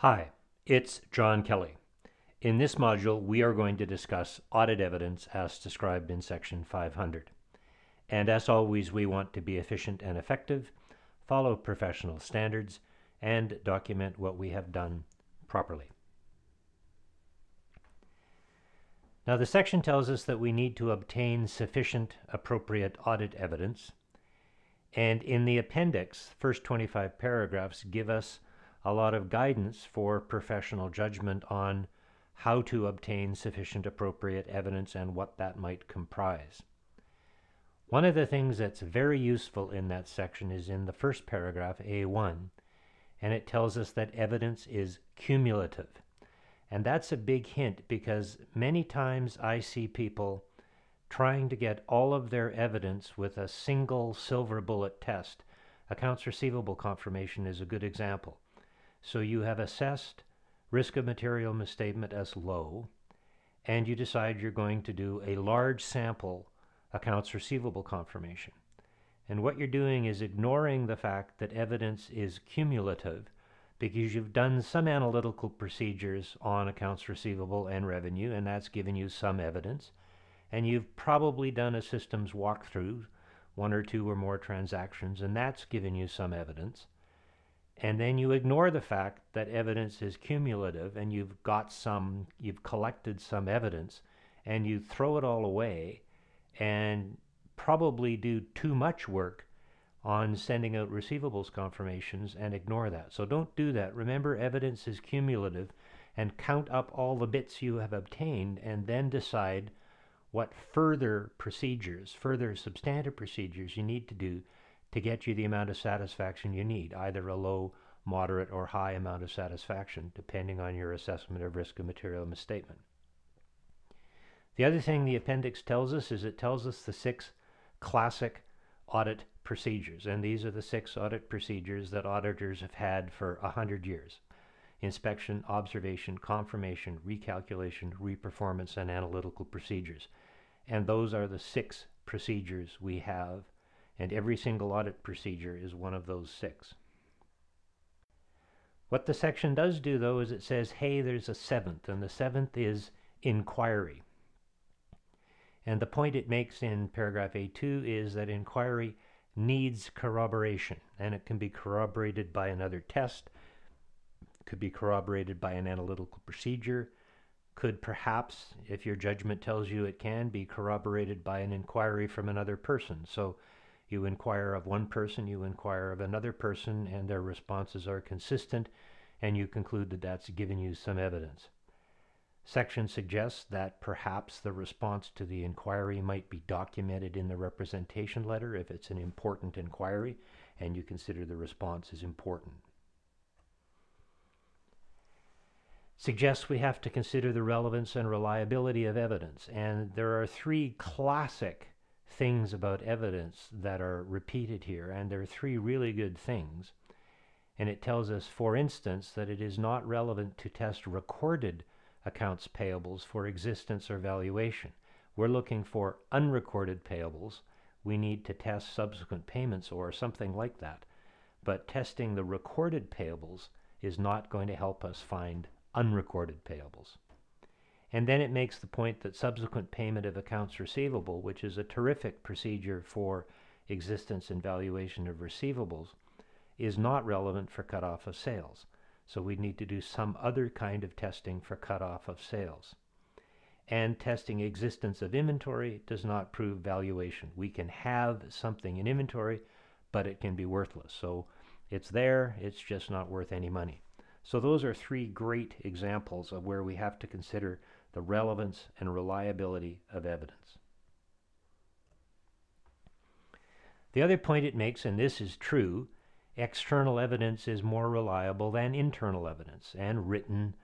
Hi, it's John Kelly. In this module, we are going to discuss audit evidence as described in section 500. And as always, we want to be efficient and effective, follow professional standards, and document what we have done properly. Now, the section tells us that we need to obtain sufficient appropriate audit evidence. And in the appendix, first 25 paragraphs give us a lot of guidance for professional judgment on how to obtain sufficient appropriate evidence and what that might comprise. One of the things that's very useful in that section is in the first paragraph, A1, and it tells us that evidence is cumulative. And that's a big hint because many times I see people trying to get all of their evidence with a single silver bullet test. Accounts receivable confirmation is a good example. So you have assessed risk of material misstatement as low, and you decide you're going to do a large sample accounts receivable confirmation. And what you're doing is ignoring the fact that evidence is cumulative because you've done some analytical procedures on accounts receivable and revenue, and that's given you some evidence. And you've probably done a systems walkthrough, one or two or more transactions, and that's given you some evidence. And then you ignore the fact that evidence is cumulative and you've collected some evidence, and you throw it all away and probably do too much work on sending out receivables confirmations and ignore that. So don't do that. Remember, evidence is cumulative, and count up all the bits you have obtained and then decide what further procedures, further substantive procedures you need to do to get you the amount of satisfaction you need, either a low, moderate, or high amount of satisfaction, depending on your assessment of risk of material misstatement. The other thing the appendix tells us is it tells us the 6 classic audit procedures, and these are the 6 audit procedures that auditors have had for 100 years. Inspection, observation, confirmation, recalculation, reperformance, and analytical procedures. And those are the 6 procedures we have, and every single audit procedure is one of those 6. What the section does do, though, is it says, hey, there's a 7th, and the 7th is inquiry. And the point it makes in paragraph A2 is that inquiry needs corroboration, and it can be corroborated by another test, could be corroborated by an analytical procedure, could perhaps, if your judgment tells you it can, be corroborated by an inquiry from another person. So you inquire of one person, you inquire of another person, and their responses are consistent, and you conclude that that's given you some evidence. Section suggests that perhaps the response to the inquiry might be documented in the representation letter if it's an important inquiry, and you consider the response is important. Suggests we have to consider the relevance and reliability of evidence, and there are 3 classic things about evidence that are repeated here, and there are 3 really good things. And it tells us, for instance, that it is not relevant to test recorded accounts payables for existence or valuation. We're looking for unrecorded payables. We need to test subsequent payments or something like that. But testing the recorded payables is not going to help us find unrecorded payables. And then it makes the point that subsequent payment of accounts receivable, which is a terrific procedure for existence and valuation of receivables, is not relevant for cutoff of sales. So we need to do some other kind of testing for cutoff of sales. And testing existence of inventory does not prove valuation. We can have something in inventory, but it can be worthless. So it's there, it's just not worth any money. So those are 3 great examples of where we have to consider the relevance and reliability of evidence. The other point it makes, and this is true, external evidence is more reliable than internal evidence, and written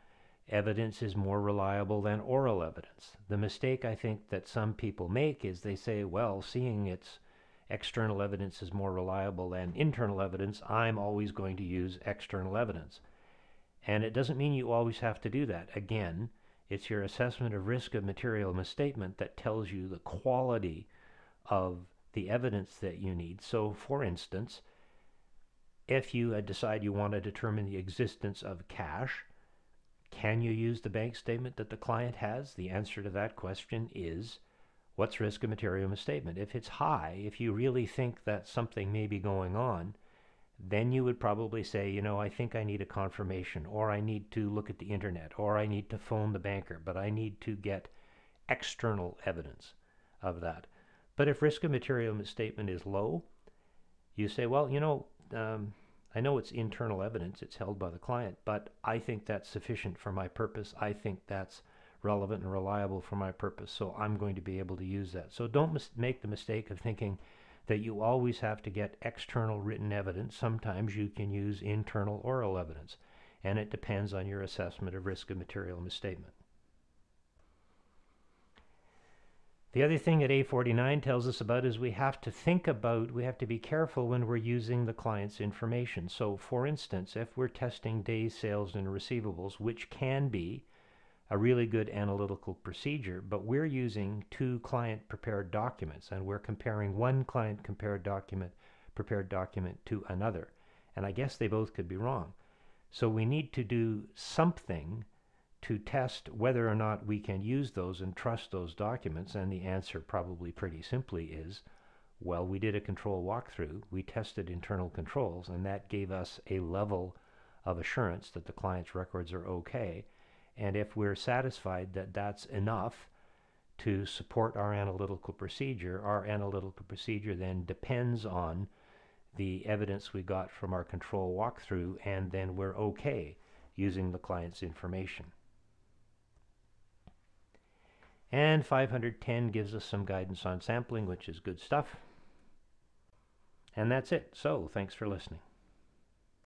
evidence is more reliable than oral evidence. The mistake I think that some people make is they say, well, seeing it's external evidence is more reliable than internal evidence, I'm always going to use external evidence. And it doesn't mean you always have to do that. Again, it's your assessment of risk of material misstatement that tells you the quality of the evidence that you need. So, for instance, If you decide you want to determine the existence of cash, can you use the bank statement that the client has? The answer to that question is, what's risk of material misstatement? If it's high, if you really think that something may be going on, then you would probably say, you know, I think I need a confirmation, or I need to look at the internet, or I need to phone the banker, but I need to get external evidence of that. But if risk of material misstatement is low, you say, well, you know, I know it's internal evidence, it's held by the client, but I think that's sufficient for my purpose. I think that's relevant and reliable for my purpose, so I'm going to be able to use that. So don't make the mistake of thinking that you always have to get external written evidence. Sometimes you can use internal oral evidence, and it depends on your assessment of risk of material misstatement. The other thing that A49 tells us about is we have to be careful when we're using the client's information. So for instance, if we're testing days sales and receivables, which can be a really good analytical procedure, but we're using 2 client prepared documents, and we're comparing one client prepared document to another. And I guess they both could be wrong. So we need to do something to test whether or not we can use those and trust those documents, and the answer probably pretty simply is, well, we did a control walkthrough, we tested internal controls, and that gave us a level of assurance that the client's records are okay. And if we're satisfied that that's enough to support our analytical procedure then depends on the evidence we got from our control walkthrough, and then we're okay using the client's information. And 510 gives us some guidance on sampling, which is good stuff. And that's it. So, thanks for listening.